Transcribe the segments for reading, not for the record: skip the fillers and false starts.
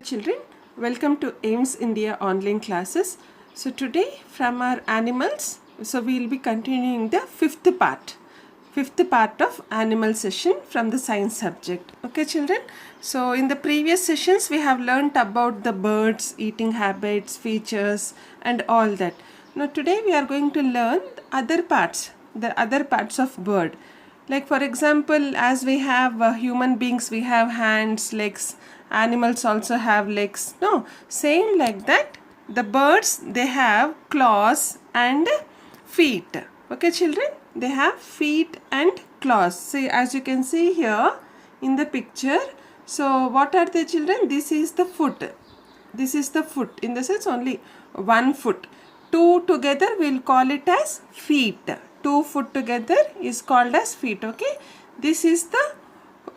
Children, welcome to AIMS India online classes. So today from our animals, so we will be continuing the fifth part of animal session from the science subject. Okay children, so in the previous sessions we have learnt about the birds, eating habits, features and all that. Now today we are going to learn the other parts of bird. Like for example, as we have human beings, we have hands, legs. Animals also have legs. No, same like that. The birds, they have claws and feet. Okay, children, they have feet and claws. See, as you can see here in the picture. So, what are the children? This is the foot. This is the foot. In the sense, only one foot. Two together, we'll call it as feet. 2 foot together is called as feet. Okay, this is the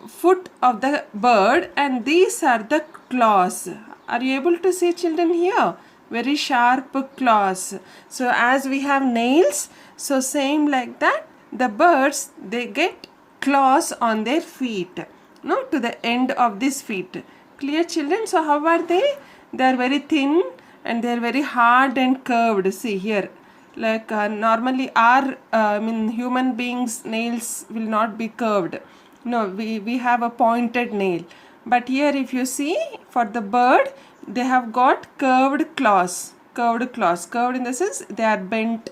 foot of the bird and these are the claws. Are you able to see children here? Very sharp claws. So as we have nails, so same like that, the birds, they get claws on their feet, no, to the end of this feet. Clear children? So how are they? They are very thin and they are very hard and curved. See here, like normally our human beings nails will not be curved. No, we have a pointed nail, but here if you see, for the bird, they have got curved claws. Curved in the sense they are bent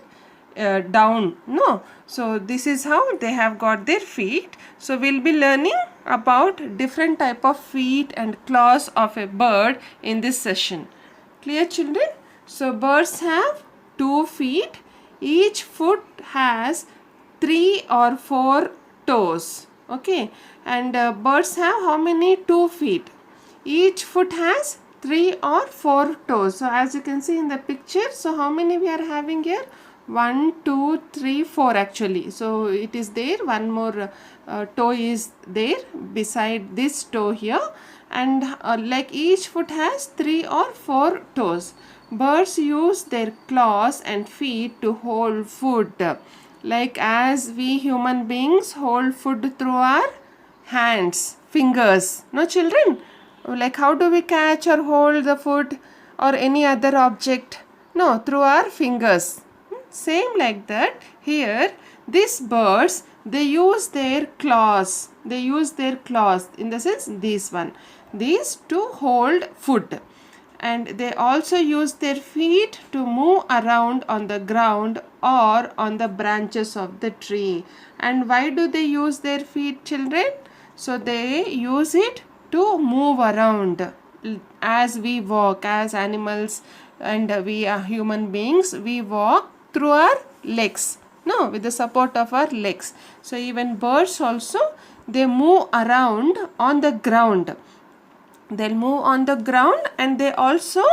down. No, so this is how they have got their feet. So we'll be learning about different type of feet and claws of a bird in this session. Clear children? So birds have 2 feet. Each foot has 3 or 4 toes. Okay, and birds have how many? 2 feet. Each foot has 3 or 4 toes. So as you can see in the picture, so how many we are having here? 1, 2, 3, 4 actually. So it is there, one more toe is there beside this toe here, and like each foot has 3 or 4 toes. Birds use their claws and feet to hold food, like as we human beings hold food through our hands, fingers. No children? Like how do we catch or hold the food or any other object? No, through our fingers. Same like that, here these birds, they use their claws. They use their claws in the sense these to hold food. And they also use their feet to move around on the ground or on the branches of the tree. And why do they use their feet, children? So they use it to move around as we walk, as animals, and we are human beings, we walk through our legs, no, with the support of our legs. So even birds also, they move around on the ground. They'll move on the ground and they also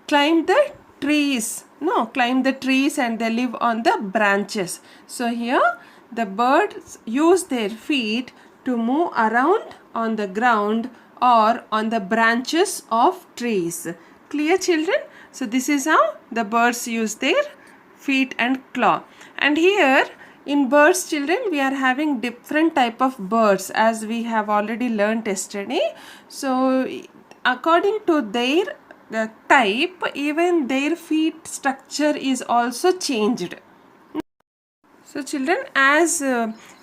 climb the trees. No, climb the trees and they live on the branches. So here the birds use their feet to move around on the ground or on the branches of trees. Clear children? So this is how the birds use their feet and claw. And here in birds, children, we are having different type of birds as we have already learnt yesterday. So according to their type, even their feet structure is also changed. So children, as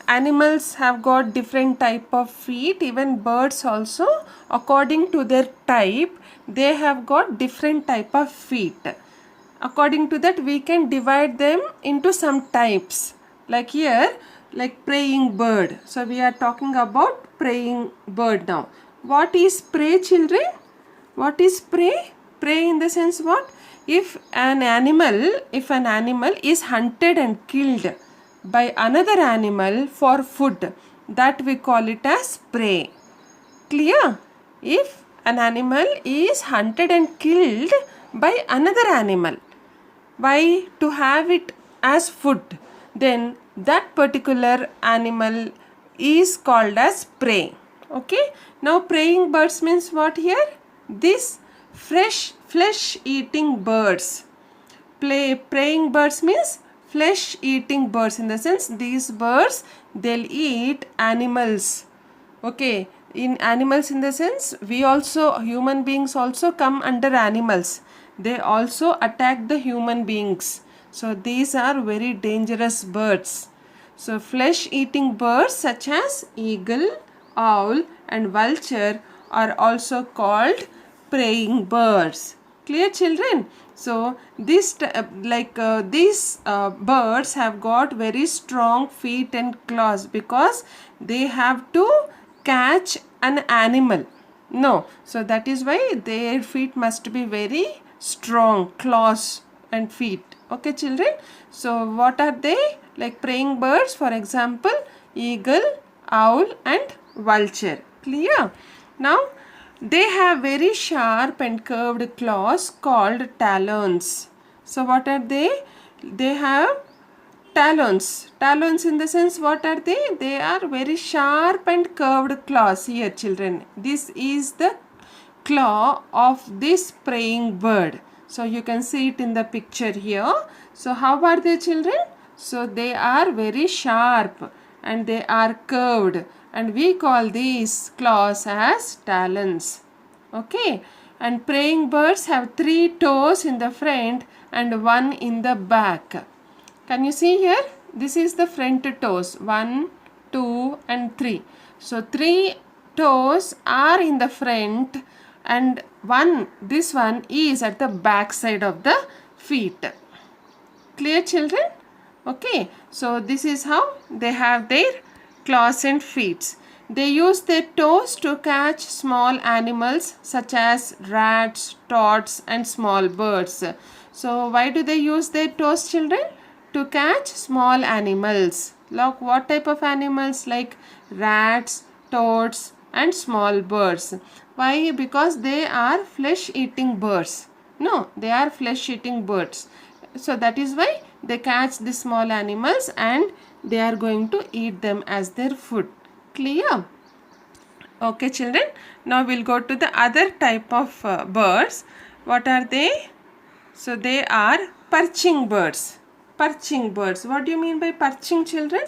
animals have got different type of feet, even birds also, according to their type, they have got different type of feet. According to that, we can divide them into some types. Like here, like praying bird. So we are talking about praying bird now. What is prey, children? What is prey? Prey in the sense what? If an animal is hunted and killed by another animal for food, that we call it as prey. Clear? If an animal is hunted and killed by another animal, why? To have it as food, then that particular animal is called as prey. Okay, now praying birds means what here? This flesh eating birds. Praying birds means flesh eating birds, in the sense these birds, they'll eat animals. Okay, In animals, in the sense, we also, human beings also come under animals. They also attack the human beings. So these are very dangerous birds. So flesh eating birds such as eagle, owl and vulture are also called preying birds. Clear, children? So these birds have got very strong feet and claws because they have to catch an animal. No, so that is why their feet must be very strong, claws and feet. Okay, children? So what are they? Like praying birds, for example, eagle, owl and vulture. Clear? Now they have very sharp and curved claws called talons. So what are they? They have talons. Talons, in the sense, what are they? They are very sharp and curved claws. Here, children, this is the claw of this praying bird. So you can see it in the picture here. So how are they, children? So they are very sharp and they are curved, and we call these claws as talons. Okay, and praying birds have 3 toes in the front and 1 in the back. Can you see here? This is the front toes, 1, 2 and 3. So 3 toes are in the front and this one is at the back side of the feet. Clear, children? Okay, so this is how they have their claws and feet. They use their toes to catch small animals such as rats, toads and small birds. So why do they use their toes, children? To catch small animals. Like what type of animals? Like rats, toads and small birds. Why? Because they are flesh eating birds. No, they are flesh eating birds. So that is why they catch the small animals and they are going to eat them as their food. Clear? Okay, children. Now we'll go to the other type of birds. What are they? So they are perching birds. Perching birds. What do you mean by perching, children?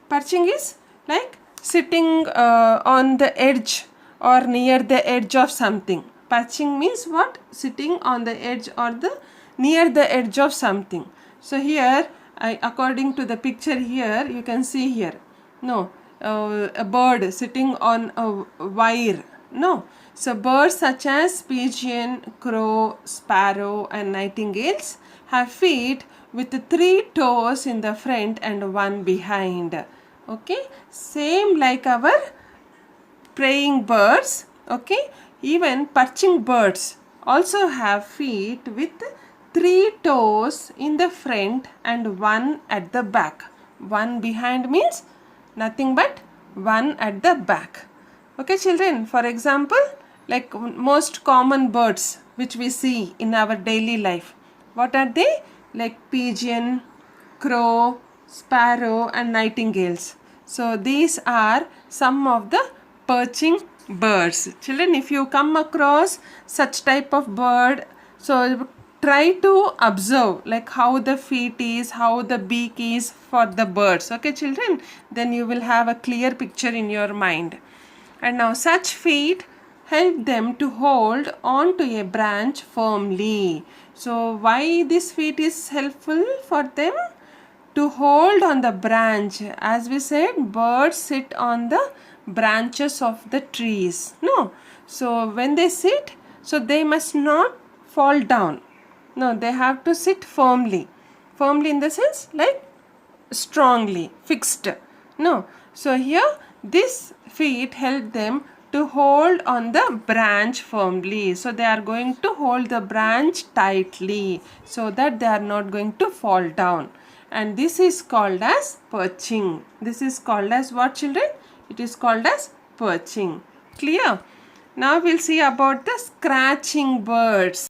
Perching is like sitting on the edge or near the edge of something. Perching means what? Sitting on the edge or the near the edge of something. So here, according to the picture here, you can see here. No, a bird sitting on a wire. No. So birds such as pigeon, crow, sparrow and nightingales have feet with 3 toes in the front and 1 behind. Okay, same like our praying birds. Okay, even perching birds also have feet with 3 toes in the front and 1 at the back. 1 behind means nothing but 1 at the back. Okay, children, for example, like most common birds which we see in our daily life. What are they? Like pigeon, crow, sparrow and nightingales. So these are some of the perching birds. Children, if you come across such type of bird, so try to observe like how the feet is, how the beak is for the birds. Okay, children, then you will have a clear picture in your mind. And now such feet help them to hold on to a branch firmly. So why this feet is helpful for them? To hold on the branch. As we said, birds sit on the branches of the trees. No. So when they sit, so they must not fall down. No, they have to sit firmly. Firmly in the sense like strongly, fixed. No. So here these feet help them to hold on the branch firmly. So they are going to hold the branch tightly so that they are not going to fall down. And this is called as perching. This is called as what, children? It is called as perching. Clear? Now we'll see about the scratching birds.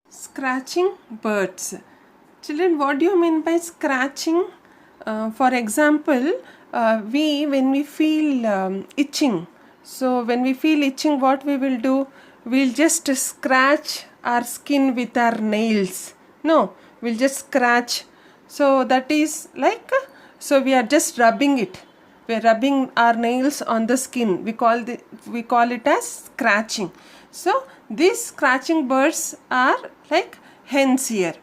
Scratching birds. Children, what do you mean by scratching? For example, when we feel itching. So when we feel itching, what we will do? We'll just scratch our skin with our nails. No, we'll just scratch. So that is like, so we are just rubbing it. we're rubbing our nails on the skin. We call it as scratching. So these scratching birds are like hens here.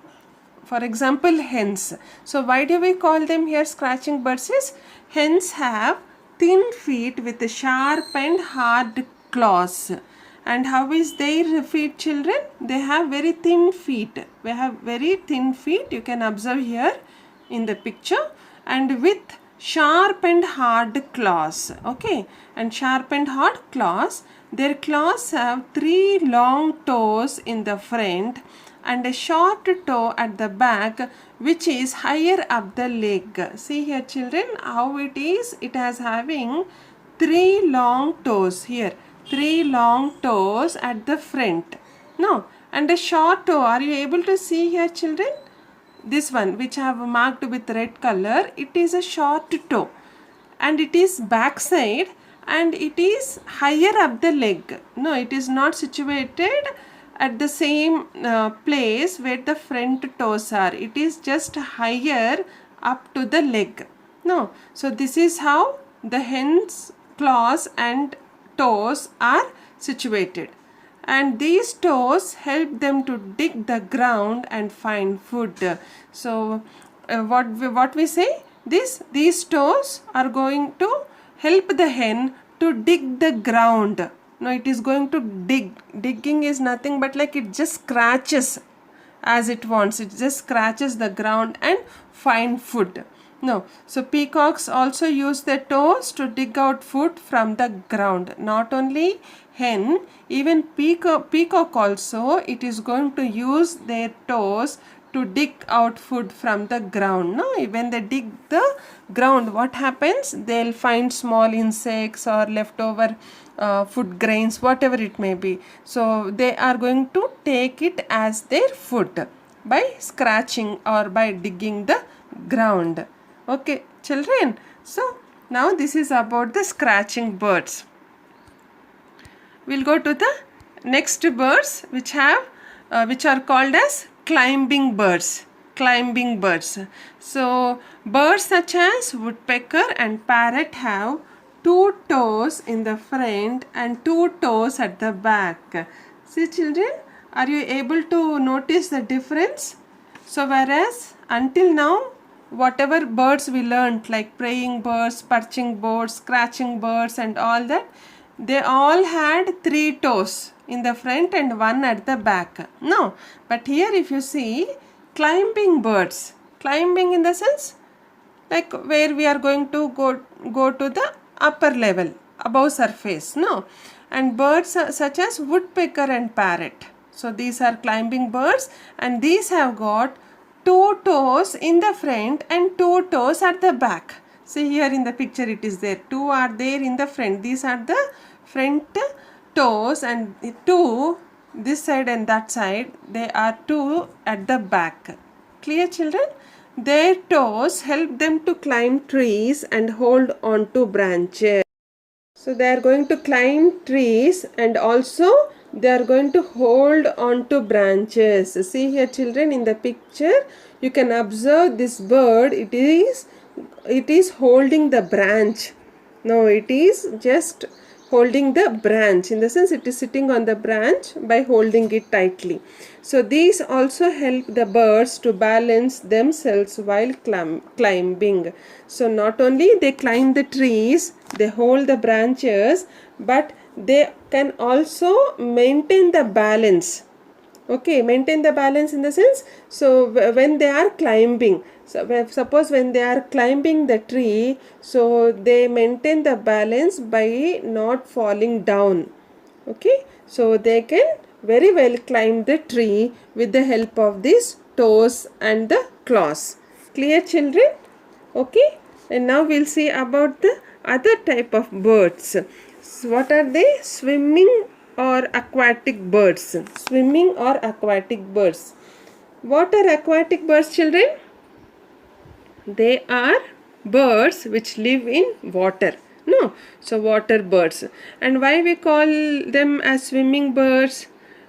For example, hens. So why do we call them here scratching birds? Is hens have thin feet with sharp and hard claws. And how is their feet, children? They have very thin feet. They have very thin feet. You can observe here in the picture, and with sharp and hard claws. Okay, and sharp and hard claws. Their claws have 3 long toes in the front and a short toe at the back, which is higher up the leg. See here, children, how it is. It has having 3 long toes here. 3 long toes at the front. No, and a short toe. Are you able to see here, children? This one which I have marked with red color, it is a short toe and it is backside and it is higher up the leg. No, it is not situated at the same place where the front toes are. It is just higher up to the leg. No, so this is how the hen's claws and toes are situated, and these toes help them to dig the ground and find food. So what we say, these toes are going to help the hen to dig the ground. No, it is going to dig. Digging is nothing but like it just scratches as it wants. It just scratches the ground and find food. No, so peacocks also use their toes to dig out food from the ground. Not only hen, even peacock also, it is going to use their toes to dig out food from the ground. No, when they dig the ground, what happens? They'll find small insects or leftover food grains, whatever it may be. So they are going to take it as their food by scratching or by digging the ground. Okay, children. So now this is about the scratching birds. We'll go to the next birds which are called as climbing birds. Climbing birds. So birds such as woodpecker and parrot have 2 toes in the front and 2 toes at the back. See, children, are you able to notice the difference? So whereas until now, whatever birds we learned, like praying birds, perching birds, scratching birds and all that, they all had 3 toes in the front and 1 at the back. No, but here if you see climbing birds, climbing in the sense like where we are going to go to the upper level, above surface. No, and birds such as woodpecker and parrot. So these are climbing birds, and these have got 2 toes in the front and 2 toes at the back. See here in the picture it is there. 2 are there in the front. These are the front toes, and 2 this side and that side. They are 2 at the back. Clear, children? Their toes help them to climb trees and hold on to branches. So they are going to climb trees and also they are going to hold on to branches. See here, children, in the picture you can observe this bird. It is holding the branch. No, it is just holding the branch, in the sense it is sitting on the branch by holding it tightly. So these also help the birds to balance themselves while climbing. So not only they climb the trees, they hold the branches, but they can also maintain the balance. Okay, maintain the balance in the sense, so when they are climbing, so suppose when they are climbing the tree, so they maintain the balance by not falling down. Okay, so they can very well climb the tree with the help of these toes and the claws. Clear, children? Okay, and now we'll see about the other type of birds. So what are they? Swimming or aquatic birds. Swimming or aquatic birds. What are aquatic birds, children? They are birds which live in water. No, so water birds. And why we call them as swimming birds?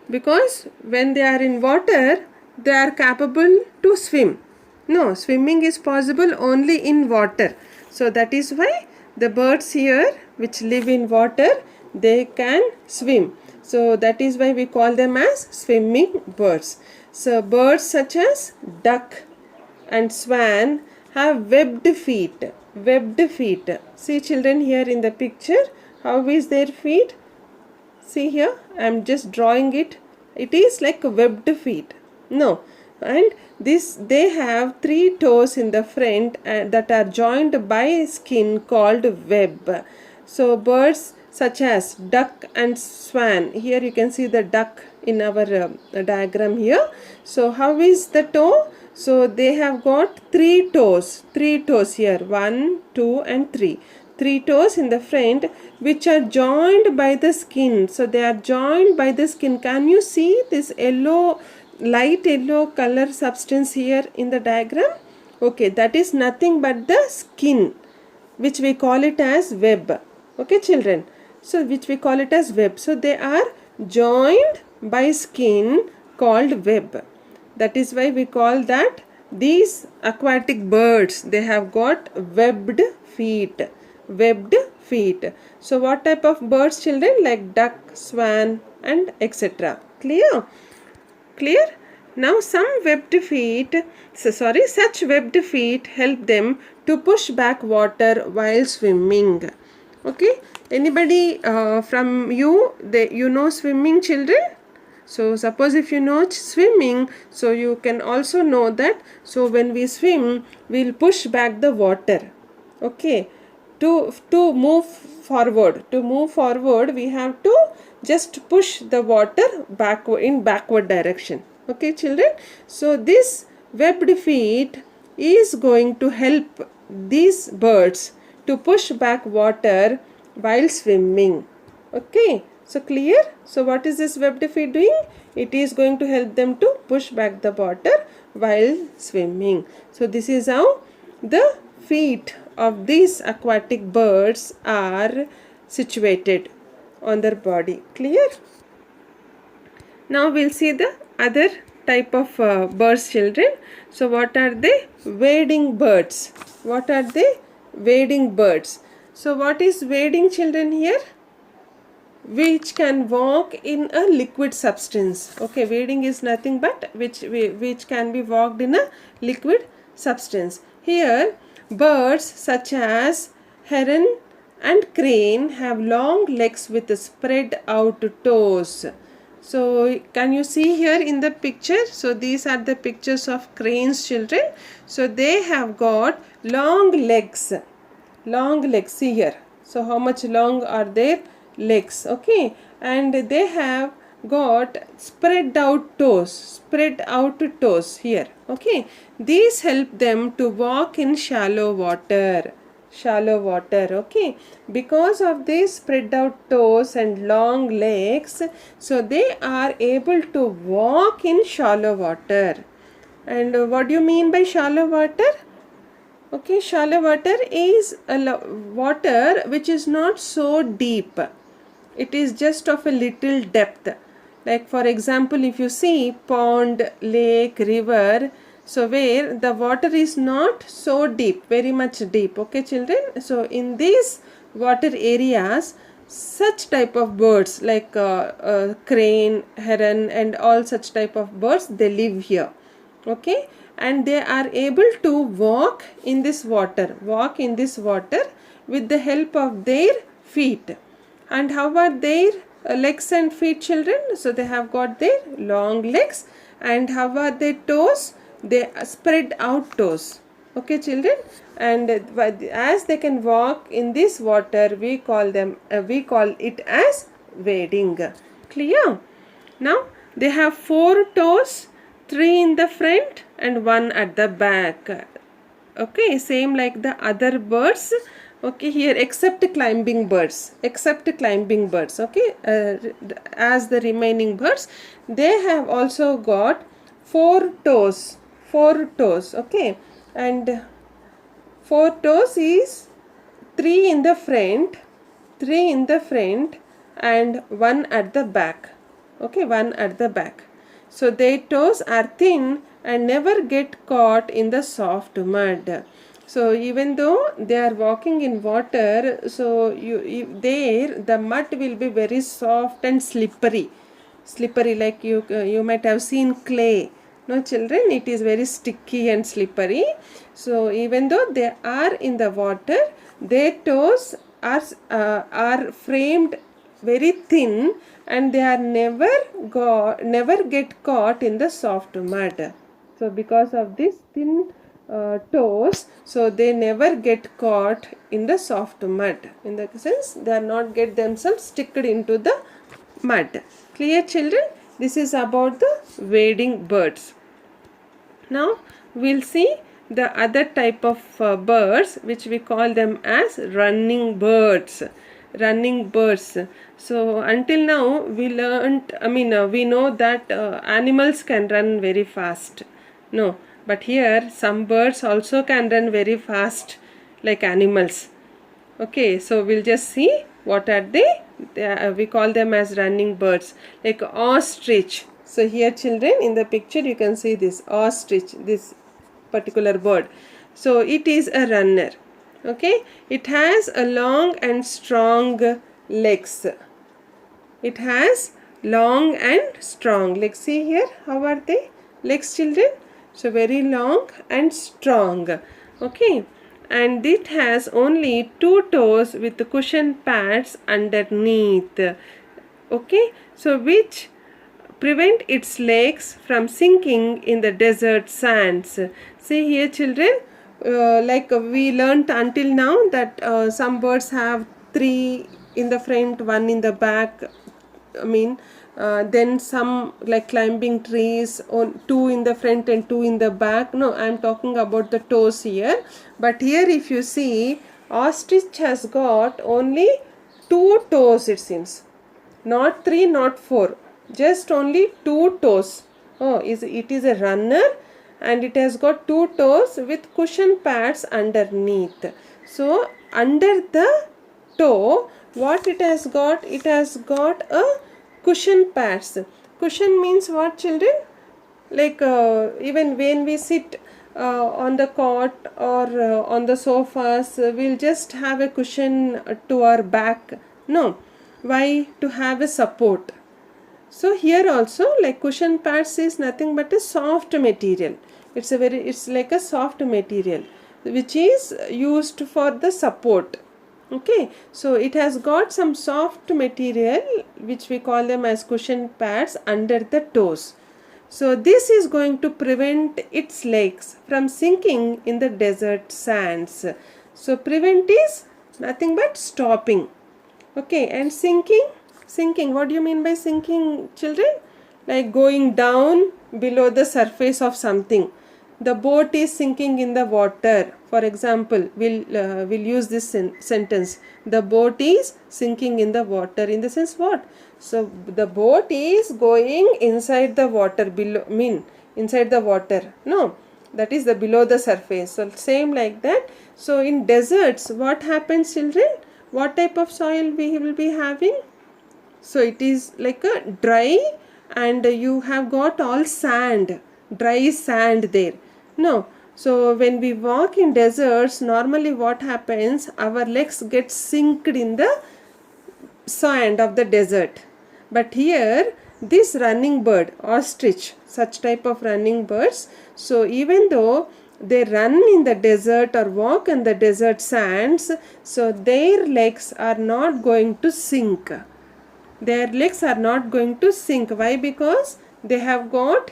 Because when they are in water, they are capable to swim. No, swimming is possible only in water. So that is why the birds here which live in water, they can swim. So that is why we call them as swimming birds. So birds such as duck and swan have webbed feet. Webbed feet. See children, here in the picture, how is their feet? See here, I am just drawing it. It is like webbed feet. No. And this, they have 3 toes in the front that are joined by skin called web. So birds such as duck and swan. Here you can see the duck in our diagram here. So how is the toe? So they have got 3 toes. 3 toes here. 1, 2 and 3. 3 toes in the front which are joined by the skin. So they are joined by the skin. Can you see this yellow, light yellow color substance here in the diagram? Okay, that is nothing but the skin, which we call it as web. Okay children, so which we call it as web. So they are joined by skin called web. That is why we call that these aquatic birds, they have got webbed feet. Webbed feet. So what type of birds children? Like duck, swan and etc. Clear? Clear? Now such webbed feet help them to push back water while swimming. Okay? Anybody from you, you know swimming children? So suppose if you know swimming, so you can also know that, so when we swim, we'll push back the water. Okay? To move forward, we have to just push the water backward direction. Okay children, so this webbed feet is going to help these birds to push back water while swimming. Okay, so clear? So what is this webbed feet doing? It is going to help them to push back the water while swimming. So this is how the feet of these aquatic birds are situated on their body. Clear? Now we'll see the other type of birds children. So what are they? Wading birds. What are they? Wading birds. So what is wading children here? Which can walk in a liquid substance. Okay, wading is nothing but which can be walked in a liquid substance. Here birds such as heron and crane have long legs with spread out toes. So can you see here in the picture? So these are the pictures of cranes children. So they have got long legs. Long legs, see here. So how much long are their legs? Okay, and they have got spread out toes here. Okay, these help them to walk in shallow water. Okay, because of these spread out toes and long legs, so they are able to walk in shallow water. And what do you mean by shallow water? Okay, shallow water is water which is not so deep. It is just of a little depth. Like for example, if you see pond, lake, river, so where the water is not so deep, very much deep. Okay children, so in these water areas, such type of birds like crane, heron and all such type of birds, they live here. Okay, and they are able to walk in this water with the help of their feet. And how are their legs and feet children? So they have got their long legs. And how are their toes? They spread out toes. Okay children, and as they can walk in this water, we call it as wading. Clear? Now they have 4 toes, 3 in the front and 1 at the back. Okay, same like the other birds. Okay, here except climbing birds. Okay, as the remaining birds, they have also got 4 toes. Okay, and 4 toes is 3 in the front and 1 at the back. Okay, 1 at the back. So their toes are thin and never get caught in the soft mud. So even though they are walking in water, so there the mud will be very soft and slippery, like you might have seen clay. No children, it is very sticky and slippery. So even though they are in the water, their toes are framed very thin, and they are never get caught in the soft mud. So because of this thin toes, so they never get caught in the soft mud. In the sense, they are not get themselves sticked into the mud. Clear children? This is about the wading birds. Now we'll see the other type of birds, which we call them as running birds. Running birds. So until now we learned, we know that animals can run very fast. No, but here some birds also can run very fast like animals. Okay, so we'll just see what are they. We call them as running birds, like ostrich. So here children, in the picture you can see this ostrich, this particular bird. So it is a runner. Okay, it has a long and strong legs. It has long and strong legs. See here, how are they? Legs children? So very long and strong. Okay, and it has only 2 toes with cushion pads underneath. Okay, so which prevent its legs from sinking in the desert sands. See here children, like we learnt until now that some birds have 3 in the front, 1 in the back. Then some like climbing trees, on 2 in the front and 2 in the back. No, I am talking about the toes here. But here if you see, ostrich has got only 2 toes, it seems. Not 3, not 4. Just only 2 toes. Oh, it is a runner, and it has got 2 toes with cushion pads underneath. So under the toe, what it has got? It has got a cushion pads. Cushion means what children? Like even when we sit on the cot or on the sofas, we'll just have a cushion to our back. No, why? To have a support. So here also, like cushion pads is nothing but a soft material. It's like a soft material which is used for the support. Okay, so it has got some soft material which we call them as cushion pads under the toes. So this is going to prevent its legs from sinking in the desert sands. So prevent is nothing but stopping. Okay, and sinking, what do you mean by sinking children? Like going down below the surface of something. The boat is sinking in the water. For example, we'll use this sentence. The boat is sinking in the water. In the sense what? So the boat is going inside the water, inside the water. No, that is the below the surface. So same like that. So in deserts, what happens children? What type of soil we will be having? So it is like a dry, and you have got all sand, dry sand there. No, so when we walk in deserts, normally what happens? Our legs get sinked in the sand of the desert. But here, this running bird, ostrich, such type of running birds, so even though they run in the desert or walk in the desert sands, so their legs are not going to sink. Their legs are not going to sink. Why? Because they have got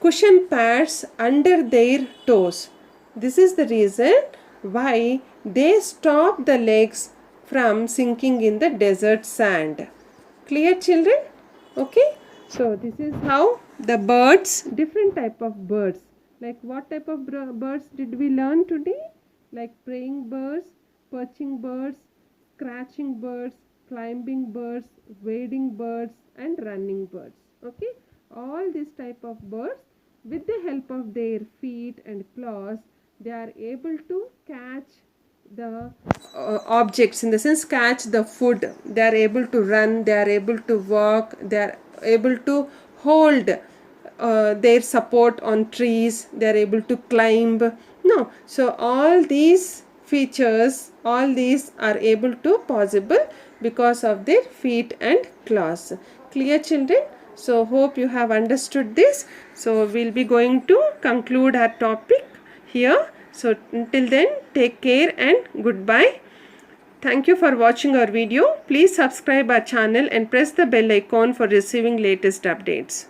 cushion pads under their toes. This is the reason why they stop the legs from sinking in the desert sand. Clear children? Okay. So this is how the birds, different type of birds. Like what type of birds did we learn today? Like praying birds, perching birds, scratching birds, climbing birds, wading birds, and running birds. Okay, all these type of birds, with the help of their feet and claws, they are able to catch the objects, in the sense catch the food. They are able to run, they are able to walk, they are able to hold their support on trees, they are able to climb. No, so all these features, all these are able to possible because of their feet and claws. Clear, children? So hope you have understood this. So we'll be going to conclude our topic here. So until then, take care and goodbye. Thank you for watching our video. Please subscribe our channel and press the bell icon for receiving latest updates.